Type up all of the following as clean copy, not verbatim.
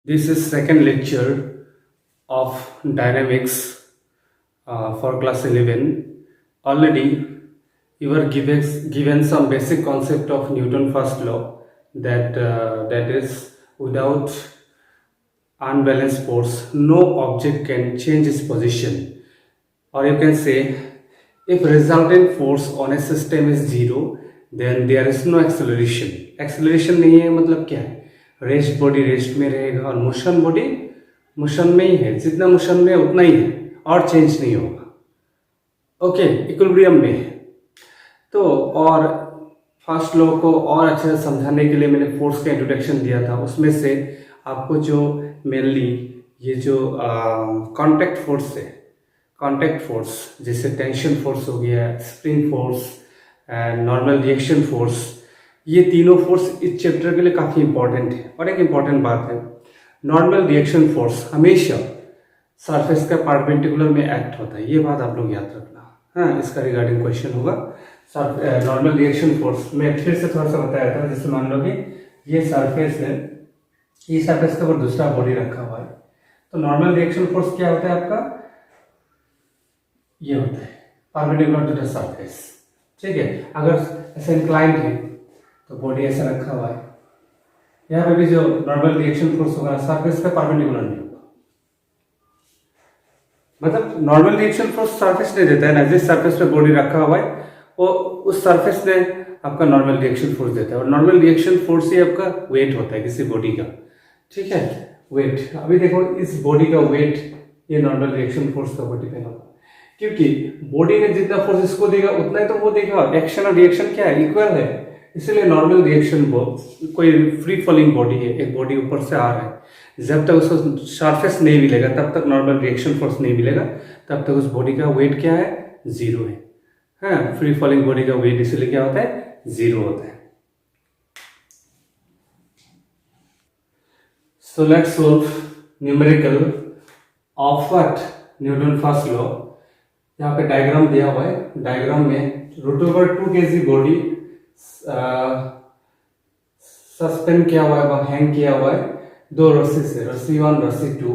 This is second lecture of dynamics for class 11. Already you were given some basic concept of Newton first law that is without unbalanced force no object can change its position, or you can say if resultant force on a system is zero then there is no acceleration. acceleration नहीं है मतलब क्या है, rest body rest में रहेगा और motion body motion में ही है, जितना मोशन में है उतना ही है और चेंज नहीं होगा. ओके, इक्विलिब्रियम में है. तो और फर्स्ट लॉ को और अच्छे से समझाने के लिए मैंने फोर्स का इंट्रोडक्शन दिया था. उसमें से आपको जो मेनली ये जो कांटेक्ट फोर्स है, कांटेक्ट फोर्स जैसे टेंशन फोर्स हो गया, spring force, normal reaction force, ये तीनों फोर्स इस चैप्टर के लिए काफ़ी इंपॉर्टेंट है. और एक इम्पॉर्टेंट बात है, नॉर्मल रिएक्शन फोर्स हमेशा सरफेस का परपेंडिकुलर में एक्ट होता है, ये बात आप लोग याद रखना. हाँ, इसका रिगार्डिंग क्वेश्चन होगा. नॉर्मल रिएक्शन फोर्स मैं फिर से थोड़ा सा बताया था. जैसे मान लो कि ये सरफेस है, ये सरफेस के ऊपर दूसरा बॉडी रखा हुआ है, तो नॉर्मल रिएक्शन फोर्स क्या होता है आपका, ये होता है परपेंडिकुलर टू द सरफेस. ठीक है, अगर ऐसे इंक्लाइंड है तो बॉडी ऐसा रखा हुआ है, यहाँ पे भी जो नॉर्मल रिएक्शन फोर्स होगा सरफेस पे परपेंडिकुलर नहीं होगा. मतलब नॉर्मल रिएक्शन फोर्स सरफेस ने देता है ना, जिस सरफेस पे बॉडी रखा हुआ है वो उस सरफेस ने आपका नॉर्मल रिएक्शन फोर्स देता है. और नॉर्मल रिएक्शन फोर्स ही आपका वेट होता है किसी बॉडी का. ठीक है, वेट. अभी देखो इस बॉडी का वेट ये नॉर्मल रिएक्शन फोर्स का ऊपर डिपेंड होगा, क्योंकि बॉडी ने जितना फोर्स इसको देगा उतना ही तो वो देगा. एक्शन और रिएक्शन क्या है, इक्वल है. इसलिए नॉर्मल रिएक्शन कोई फ्री फॉलिंग बॉडी है, एक बॉडी ऊपर से आ रहा है, जब तक उसको सरफेस नहीं मिलेगा तब तक नॉर्मल रिएक्शन फोर्स नहीं मिलेगा, तब तक उस बॉडी का वेट क्या है, जीरो है. हाँ, फ्री फॉलिंग बॉडी का वेट इसलिए क्या होता है, जीरो होता है. So let's solve numerical of what, Newton first law. यहाँ पे डायग्राम दिया हुआ है. डायग्राम में √2 kg बॉडी सस्पेंड किया हुआ है, हैंग किया हुआ है दो रस्सी से, रस्सी 1 रस्सी 2.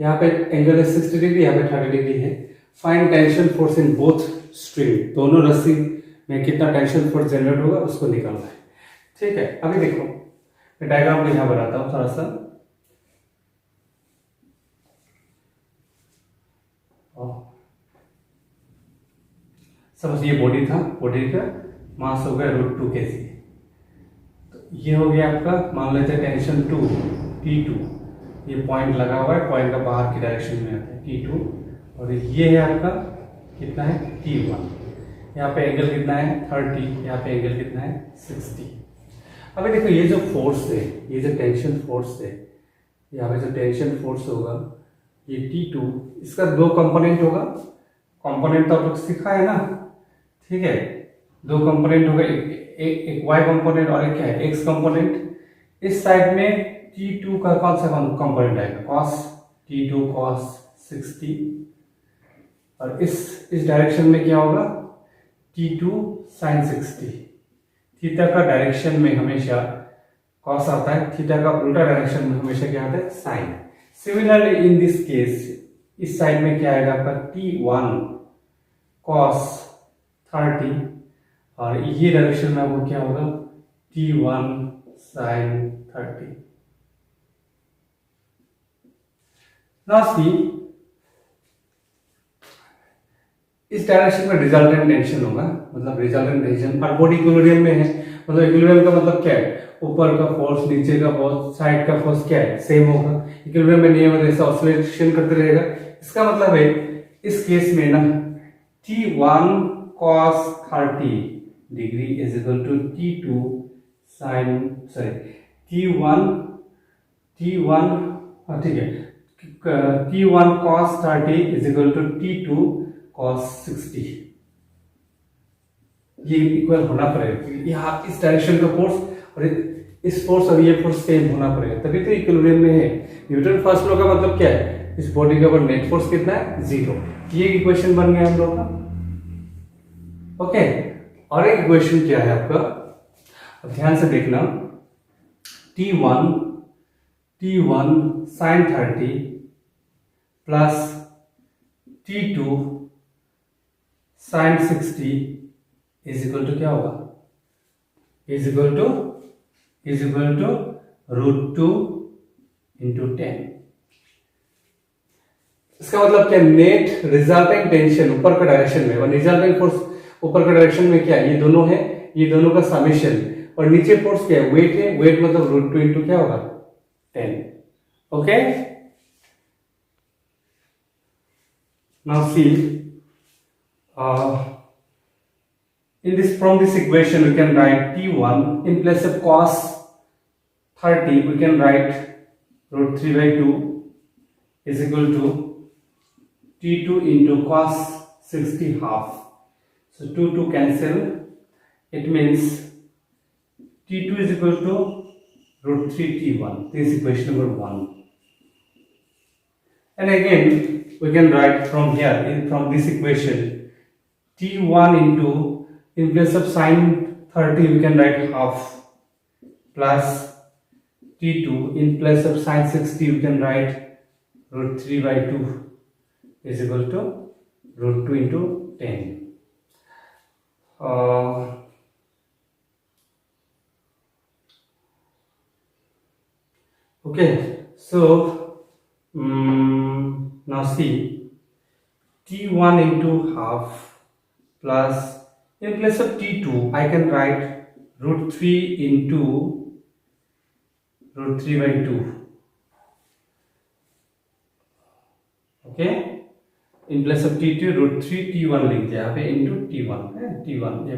यहाँ पे एंगल है 60 डिग्री, यहाँ पे 30 डिग्री है. Find tension force in both string, दोनों रस्सी में कितना टेंशन फोर्स जनरेट होगा उसको निकालना है. ठीक है, अभी देखो मैं डायग्राम को यहाँ बनाता हूँ थोड़ा सा. सपोज ये बॉडी था, बॉडी का मास हो गया √2 kg. तो ये हो गया आपका, मान लेते हैं टेंशन 2 T2. ये पॉइंट लगा हुआ है, पॉइंट का बाहर की डायरेक्शन में आता है T2. और ये है आपका कितना है, T1. यहाँ पे एंगल कितना है 30, यहाँ पे एंगल कितना है 60. अभी देखो ये जो फोर्स है, ये जो टेंशन फोर्स है, यहाँ पे जो टेंशन फोर्स होगा ये T2, इसका दो कंपोनेंट होगा. कंपोनेंट तो आप लोग सीखा है ना. ठीक है, दो कंपोनेंट होगा, एक y कंपोनेंट और एक क्या है, x कंपोनेंट. इस साइड में T2 का कौन सा कंपोनेंट आएगा, cos T2 cos 60. और इस डायरेक्शन में क्या होगा, T2 sin 60. थीटा का डायरेक्शन में हमेशा cos आता है, थीटा का उल्टा डायरेक्शन में हमेशा क्या आता है, sin. Similarly in this case इस साइड में क्या आएगा आपका T1 cos 30, और ये डायरेक्शन में आपको क्या होगा T1 sin 30. नाउ सी, इस डायरेक्शन में रिजल्टेंट टेंशन होगा, मतलब रिजल्टेंट टेंशन पर बॉडी इक्विलिब्रियम में है. मतलब इक्विलिब्रियम का मतलब क्या है, ऊपर का फोर्स नीचे का फोर्स साइड का फोर्स क्या है, सेम होगा. इक्विलिब्रियम में नहीं है मतलब ऐसा ऑसिलेशन करते रहेगा. इसका मतलब है इस केस में ना T1 cos 30 degree is equal to T2 sin T1 ठीक है, T1 cos 30 is equal to T2 cos 60. ये इक्वल होना पड़ेगा. यहाँ इस डायरेक्शन का फोर्स और इस फोर्स और ये फोर्स सेम होना पड़ेगा, तभी तो इक्विलिब्रियम में है. न्यूटन फर्स्ट लॉ का मतलब क्या है, इस बॉडी के ऊपर नेट फोर्स कितना है, 0. ये इक्वेशन बन गया हम लोग का. ओके, और एक इक्वेशन क्या है आपका, ध्यान से देखना. T1 T1 sin 30 plus T2 sin 60 is equal to क्या होगा, इज इक्वल टू √2 इंटू 10। इसका मतलब क्या, नेट रिजल्टिंग टेंशन ऊपर का डायरेक्शन में और रिजल्टिंग फोर्स ऊपर का डायरेक्शन में क्या, ये दोनों है, ये दोनों का समेशन, और नीचे फोर्स क्या है, वेट है, वेट मतलब √2 इंटू क्या होगा 10। Okay, now see in this, from this equation we can write T1 in place of cos 30 we can write √3/2 is equal to T2 into cos 60 half. So 2 cancel. It means T2 is equal to √3 T1. This is equation number 1. And again we can write from here, from this equation, T1 into, in place of sin 30 we can write half, plus T2 in place of sin 60 we can write √3/2 is equal to √2 into 10. Okay, so now see, T1 into half plus, in place of T2 I can write √3 into √3/2. Okay, in place of T2 √3 T1 लिख दिया यहाँ पे into T1 है, T1 ये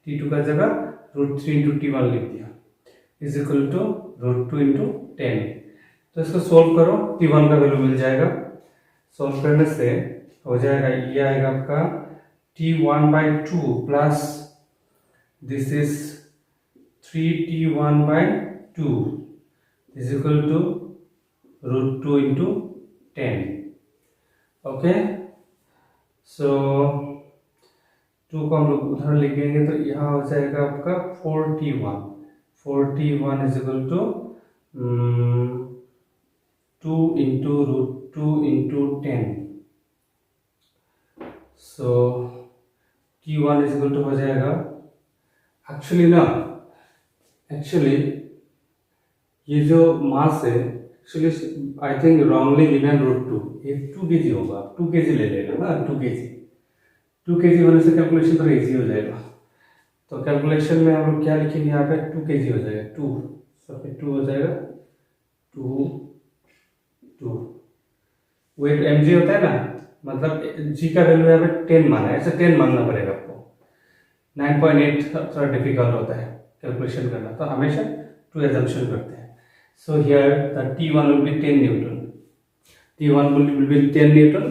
T2 का जगह √3 into T1 लिख दिया, is equal to √2 into 10। तो इसको सोल्व करो, T1 का वैल्यू मिल जाएगा, सोल्व करने से हो जाएगा, ये आएगा आपका T1/2 plus this is 3T1/2 is equal to √2 into 10। Okay, so 2 को हम लोग उधर लिखेंगे तो यहाँ हो जाएगा आपका 4T1 is equal to 2 into √2 into 10। So T1 is equal to हो जाएगा, एक्चुअली ये जो मास है, actually I think wrongly given √2, ये 2 kg होगा, 2 kg ले लेगा ना, 2 kg होने से कैलकुलेशन थोड़ा इजी हो जाएगा। तो कैलकुलेशन में हम लोग क्या लिखेंगे, यहाँ पे 2 kg हो जाएगा, 2 सब पे 2 हो जाएगा, 2 वेट mg होता है ना, मतलब g का वैल्यू यहाँ पे 10 माना है, ऐसे 10 मानना पड़ेगा आपको, 9.8 थोड़ा डिफिकल्ट होता है कैलकुलेशन करना, तो हमेशा 2 एजम्पशन करते हैं। So here the T1 will be 10 newton, T1 will be 10 newton.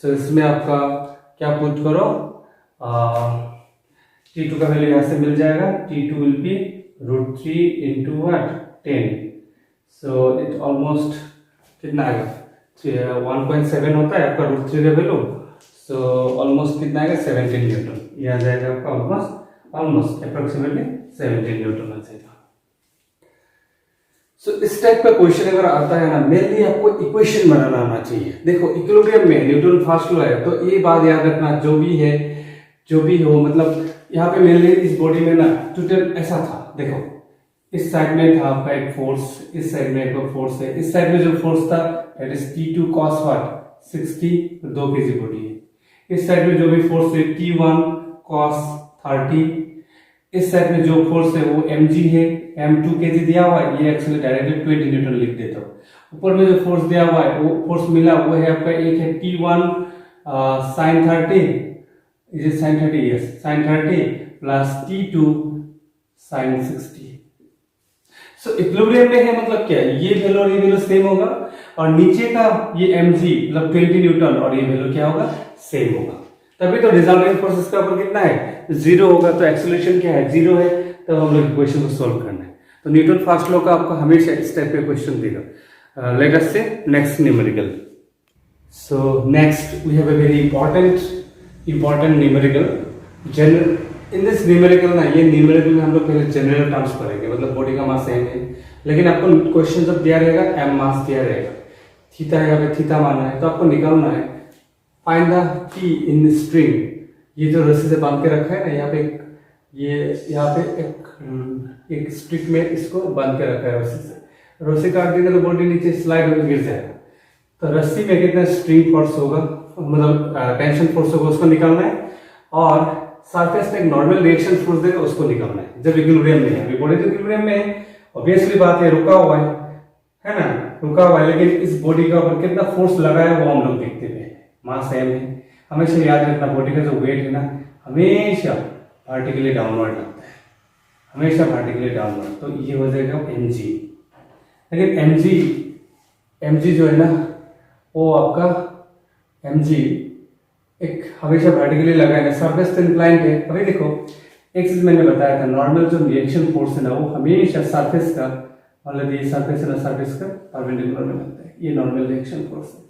So इसमें आपका क्या पुट करो, T2 का वैल्यू यहाँ से मिल जाएगा, T2 will be √3 into what 10। So it almost कितना आएगा, 1.7 होता है आपका √3 का वैल्यू, सो ऑलमोस्ट कितना आएगा 17 न्यूटन, ये आ जाएगा आपका ऑलमोस्ट अप्रोक्सीमेटली 17 न्यूटन आ जाएगा। सो इस टाइप का क्वेश्चन अगर आता है ना, मेनली आपको इक्वेशन बनाना आना चाहिए। देखो इक्विलिब्रियम में न्यूटन फर्स्ट लॉ है, तो ये बात याद रखना, जो भी हो, मतलब यहाँ पे मेनली इस बॉडी में ना टोटल ऐसा था, देखो इस साइड में था आपका एक फोर्स, इस साइड में एक फोर्स है, इस साइड में जो फोर्स था that is T2 cos 60, 2 kg body है, इस साइड में जो भी फोर्स है T1 cos 30, इस साइड में जो फोर्स है वो mg है, m2 kg दिया हुआ है, ये एक्चुअली डायरेक्टली 20 न्यूटन लिख देता हूँ। ऊपर में जो फोर्स दिया हुआ है, वो फोर्स मिला वो है आपका, एक है T1 sin 30, is it sin 30, yes sin 30 plus T2 sin 60। So equilibrium में है, मतलब क्या है, ये वैल्यू और ये वैल्यू सेम होगा, और नीचे का ये mg मतलब 20 न्यूटन और ये वैल्यू क्या होगा, सेम होगा, तभी तो रिजल्टेंट फोर्स इसका ऊपर कितना है, 0 होगा, तो एक्सेलरेशन क्या है, 0 है, तब हम लोग इक्वेशन को सॉल्व करना है। तो न्यूटन फर्स्ट लॉ का आपको हमेशा इस टाइप का क्वेश्चन देगा। Let us see next numerical. So next we have a very important numerical. In this numerical ना, ये न्यूमेरिकल में हम लोग पहले जनरल टर्म्स पढ़ेंगे, मतलब बॉडी का मास सेम है, लेकिन आपको क्वेश्चन जब दिया रहेगा एम मास दिया रहेगा, थीटा यहाँ पे थीटा माना है, तो आपको निकालना है find the T in string. ये जो रस्सी से बांध के रखा है ना, यहाँ पे यहाँ पे एक स्ट्रिंग में इसको बांध के रखा है रस्सी से, रस्सी काट देंगे तो बॉडी नीचे स्लाइड होकर गिर जाएगा। तो रस्सी में कितना स्ट्रिंग फोर्स होगा, मतलब टेंशन फोर्स होगा, उसको निकालना है। और सरफेस पे एक नॉर्मल रिएक्शन फोर्स देगा, उसको निकालना है जब इक्विलिब्रियम में है। बॉडी तो इक्विलिब्रियम में है, ऑब्वियसली बात है, रुका हुआ है ना, रुका हुआ है, लेकिन इस बॉडी का ऊपर कितना फोर्स लगा है वो हम लोग देखते हैं। मास एम है, हमेशा याद रखना बॉडी का जो वेट है ना हमेशा वर्टिकली डाउनवर्ड लगता है, हमेशा वर्टिकली डाउनवर्ड। तो ये हो जाएगा mg। लेकिन mg जो है ना वो आपका mg एक हमेशा वर्टिकली लगा है, सरफेस तो इंक्लाइंड है। अभी देखो एक चीज मैंने बताया था, नॉर्मल जो रिएक्शन फोर्स है ना वो हमेशा सरफेस का, मतलब ये सरफेस है ना, सरफेस का परपेंडिकुलर में लगता है। ये नॉर्मल रिएक्शन फोर्स है।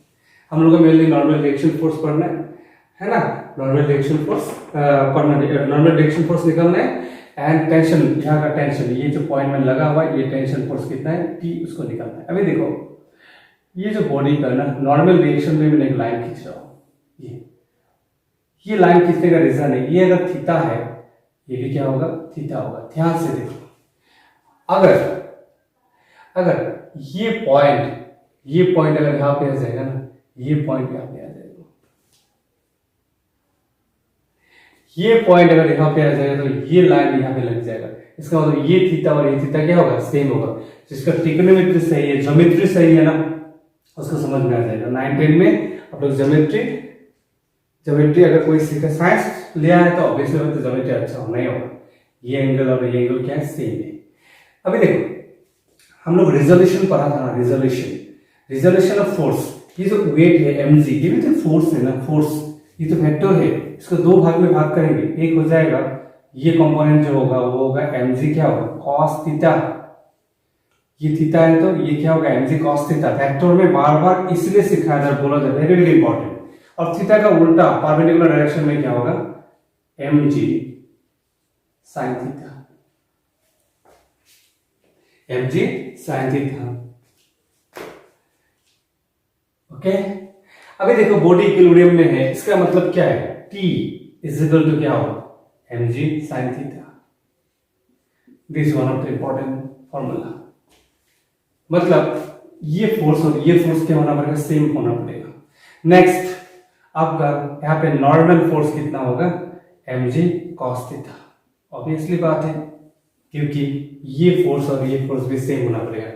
हम लोग को मेनली नॉर्मल रिएक्शन फोर्स पढ़ना है ना, नॉर्मल रिएक्शन फोर्स पढ़ना, नॉर्मल रिएक्शन फोर्स निकालना है। एंड टेंशन, यहाँ का टेंशन, ये जो पॉइंट में लगा हुआ है ये टेंशन फोर्स कितना है T, उसको निकालना है। अभी देखो ये जो बॉडी का ना नॉर्मल रिएक्शन में मैंने एक लाइन खींच रहा हूँ, ये लाइन खींचने का रीजन है, ये अगर थीटा है ये भी क्या होगा, थीटा होगा। ध्यान से देखो, अगर ये पॉइंट अगर यहाँ पे आ जाएगा ना, ये पॉइंट यहाँ पे आ जाएगा, ये पॉइंट अगर यहाँ पे आ जाएगा तो ये लाइन यहाँ पे लग जाएगा। इसका मतलब ये थीटा और ये थीटा क्या होगा, सेम होगा। जिसका ट्रिग्नोमेट्री सही है, ज्योमेट्री सही है ना, उसको समझ में आ जाएगा। 9-10 में आप लोग ज्योमेट्री अगर कोई सीखा, साइंस लिया है तो ऑब्वियसली तो ज्योमेट्री अच्छा होना ही होगा। ये एंगल और ये एंगल क्या है, सेम है। अभी देखो हम लोग रिजोल्यूशन पढ़ा था ना, रिजोल्यूशन ऑफ फोर्स। ये जो वेट है mg, ये भी तो फोर्स है ना, फोर्स ये तो वेक्टर है। इसको दो भाग में भाग करेंगे, एक हो जाएगा ये कंपोनेंट जो होगा वो होगा mg क्या होगा, cos थीटा। ये थीटा है तो ये क्या होगा, mg cos थीटा। वेक्टर में बार बार इसलिए सिखाया था, बोला जाता है, वेरी वेरी इंपॉर्टेंट। और थीटा का उल्टा परपेंडिकुलर डायरेक्शन में क्या होगा, mg sin theta, mg sin theta. Okay, अभी देखो बॉडी इक्विलिब्रियम में है, इसका मतलब क्या है, T इज इक्वल टू क्या होगा, mg sin theta. This one of the important formula. मतलब ये फोर्स और ये फोर्स क्या होना पड़ेगा, सेम होना पड़ेगा। नेक्स्ट आपका यहाँ पे नॉर्मल फोर्स कितना होगा, mg cos थीटा। ऑब्वियसली बात है, क्योंकि ये फोर्स और ये फोर्स भी सेम होना पड़ेगा।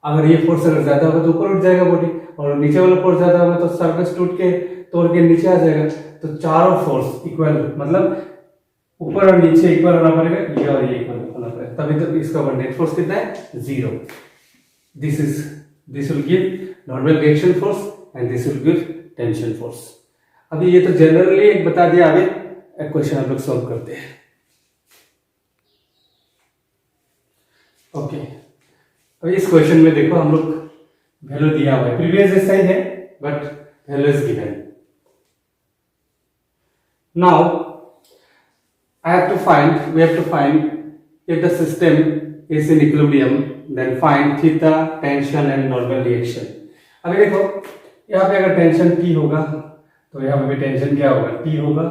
अगर ये फोर्स अगर ज्यादा होगा तो ऊपर उठ जाएगा बॉडी, और नीचे वाला फोर्स ज्यादा होगा तो सरफेस टूट के तोड़ के नीचे आ जाएगा। तो चारों फोर्स इक्वल, मतलब ऊपर और नीचे इक्वल होना पड़ेगा, ये और ये इक्वल होना पड़ेगा, तभी तो इसका नेट फोर्स कितना है, 0। This will give normal reaction force and this will give tension force. अभी ये तो जनरली एक बता दिया, अभी एक क्वेश्चन हम लोग सॉल्व करते हैं। ओके, अभी इस क्वेश्चन में देखो हम लोग वैल्यू दिया हुआ है, प्रीवियस जैसा ही है but value is given. Now we have to find if the system is in equilibrium, then find theta, tension and normal reaction। अभी देखो यहाँ पे अगर टेंशन T होगा तो यहाँ पे भी टेंशन क्या होगा, T होगा,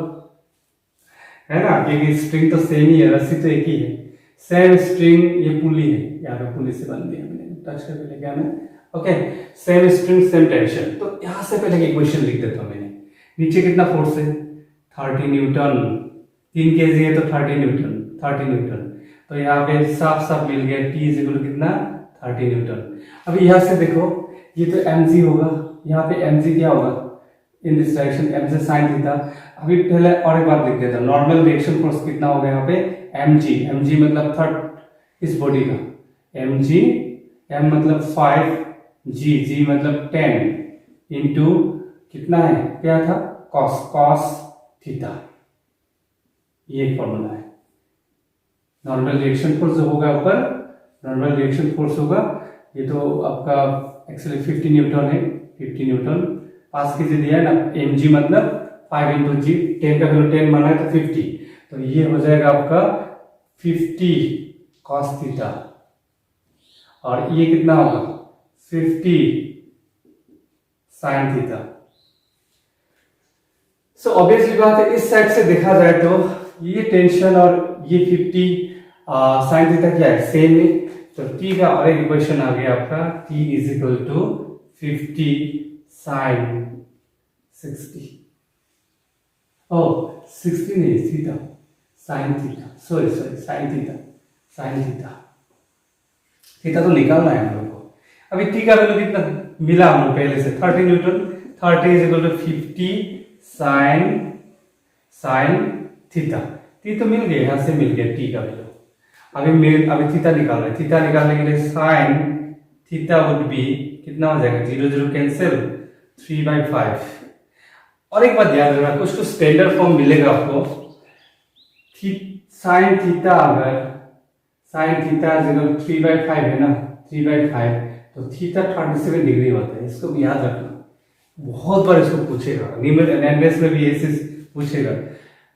है ना, क्योंकि स्ट्रिंग तो सेम ही है, रस्सी तो एक ही है। सेम स्ट्रिंग, ये पुली है, यहाँ पे पुली से बन दी हमने, टच करके लेके आना। Okay, same string same tension. तो यहाँ से पहले इक्वेशन लिख देता हूँ मैंने। नीचे कितना फोर्स है, 30 न्यूटन, 3 kg है तो 30 न्यूटन। तो यहाँ पे साफ मिल गया, T इज इक्वल टू कितना, 30 न्यूटन। अभी यहाँ से देखो ये तो mg होगा, यहाँ पे mg क्या होगा, in this direction mg sin theta. अभी पहले और एक बात लिख देता हूँ, नॉर्मल रिएक्शन फोर्स कितना होगा यहाँ पे, mg मतलब थर्ड इस बॉडी का, mg, m मतलब 5, g मतलब 10 इंटू कितना है, क्या था, cos थीटा। ये एक फॉर्मूला है। नॉर्मल रिएक्शन फोर्स जो होगा ऊपर, नॉर्मल रिएक्शन फोर्स होगा, ये तो आपका एक्चुअली 50 न्यूटन है, 50 न्यूटन। पास कीजिए दिया है ना, mg मतलब 5 इंटू जी, 10 का वैल्यू 10 माना है तो 50, तो ये हो जाएगा आपका 50 cos थीटा। और ये कितना होगा 50 साइन थीटा। सो ऑब्वियसली बात है इस साइड से देखा जाए तो ये टेंशन और ये 50 साइन थीटा क्या है, सेम है। तो t का और एक इक्वेशन आ गया आपका t is equal to 50 sine 60। ओ 60 नहीं, theta, sine theta, sorry sine theta theta तो निकालना है हम लोग को। अभी t का वैल्यू कितना मिला हम लोग पहले से 30 newton, 30 is equal to 50 sine theta. t तो मिल गया, यहां से मिल गया t का वैल्यू। अभी थीटा निकालना है। थीटा निकालने के लिए साइन थीटा वुड बी कितना हो जाएगा, 0 0 कैंसिल, 3/5। और एक बात याद रखना, कुछ स्टैंडर्ड फॉर्म मिलेगा आपको। साइन थीटा अगर साइन थीटा 3/5 है ना, 3/5 तो थीटा 37 डिग्री होता है। इसको भी याद रखना, बहुत बार इसको पूछेगा, एनएस में भी ये चीज पूछेगा।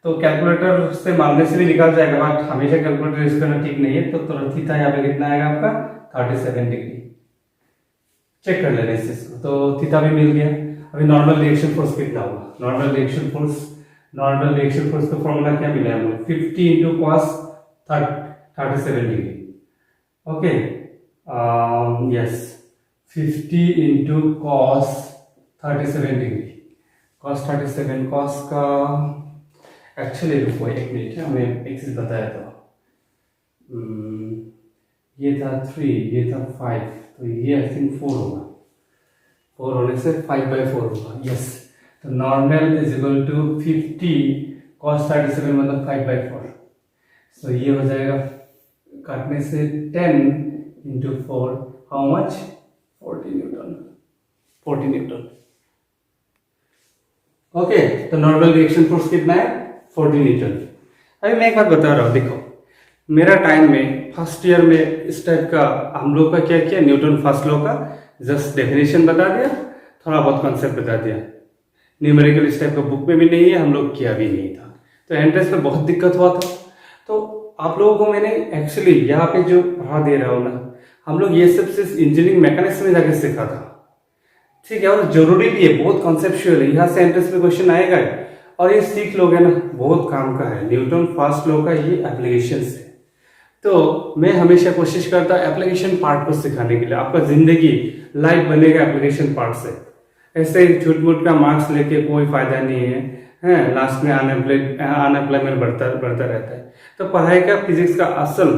तो कैलकुलेटर से मानने से भी निकाल जाएगा, बट हमेशा कैलकुलेटर यूज करना ठीक नहीं है। तो थीटा यहाँ पे कितना आएगा आपका 37 डिग्री। चेक कर लेना इस चीज को। तो थीटा भी मिल गया। अभी नॉर्मल रिएक्शन फोर्स कितना होगा, नॉर्मल रिएक्शन फोर्स का फॉर्मूला क्या मिला है हमें, 50 into cos 37 degree. Okay, yes 50 into cos 37 degree. Cos 37 cos का एक्चुअली रुको एक मिनट है, हमें एक चीज बताया था। ये था 3, ये था 5, तो ये आई थिंक 4 होगा। 4 होने से 5/4 होगा। यस, तो normal is equal to 50 cos 37 मतलब 5/4। सो ये हो जाएगा काटने से 10 into 4, how much, 40 Newton. Okay, तो नॉर्मल रिएक्शन फोर्स कितना है, 40 न्यूटन। अभी मैं एक बात बता रहा हूँ, देखो मेरा टाइम में फर्स्ट ईयर में इस टाइप का हम लोग का क्या किया, न्यूटन फर्स्ट लॉ का जस्ट डेफिनेशन बता दिया, थोड़ा बहुत कॉन्सेप्ट बता दिया। न्यूमेरिकल इस टाइप का बुक में भी नहीं है, हम लोग किया भी नहीं था। तो एंट्रेंस में बहुत दिक्कत हुआ था। तो आप लोगों को मैंने एक्चुअली यहाँ पे जो पढ़ा दे रहा हूँ ना, हम लोग ये सब चीज इंजीनियरिंग मैकेनिक्स में जाके सीखा था, ठीक है। और जरूरी भी है, बहुत कॉन्सेप्चुअल है। यहाँ से एंट्रेंस में क्वेश्चन आएगा और ये सीख लोगे ना, बहुत काम का है। न्यूटन फर्स्ट लॉ का ये एप्लीकेशन है। तो मैं हमेशा कोशिश करता हूँ एप्लीकेशन पार्ट को सिखाने के लिए। आपका जिंदगी लाइफ बनेगा एप्लीकेशन पार्ट से। ऐसे झूठ मूठ का मार्क्स लेके कोई फायदा नहीं है, लास्ट में अनएम्प्लॉयमेंट बढ़ता रहता है। तो पढ़ाई का, फिजिक्स का असल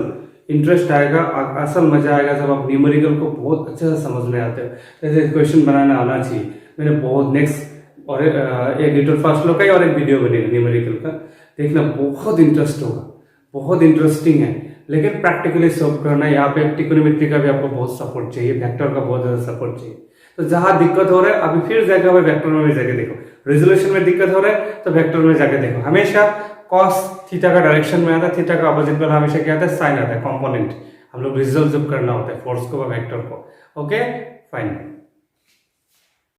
इंटरेस्ट आएगा, असल मजा आएगा जब आप न्यूमेरिकल को बहुत अच्छे से समझने आते हो। जैसे क्वेश्चन बनाना आना चाहिए। मैंने बहुत नेक्स्ट और एक न्यूटन फर्स्ट लॉ का ही और एक वीडियो बनेगा न्यूमेरिकल का, देखना, बहुत इंटरेस्ट होगा, बहुत इंटरेस्टिंग है। लेकिन प्रैक्टिकली सॉल्व करना है। यहाँ पे ट्रिगोनोमेट्री का भी आपको बहुत सपोर्ट चाहिए, वेक्टर का बहुत ज्यादा सपोर्ट चाहिए। तो जहां दिक्कत हो रहा है अभी फिर जाकर वेक्टर में भी जाके देखो। रेजोल्यूशन में दिक्कत हो रहा है तो वेक्टर में जाके देखो। हमेशा कॉस थीटा का डायरेक्शन में आता है, थीटा का अपोजिट में हमेशा क्या आता है, साइन आता है, कंपोनेंट। हम लोग रिजल्व जब करना होता है फोर्स को व वेक्टर को। Okay fine.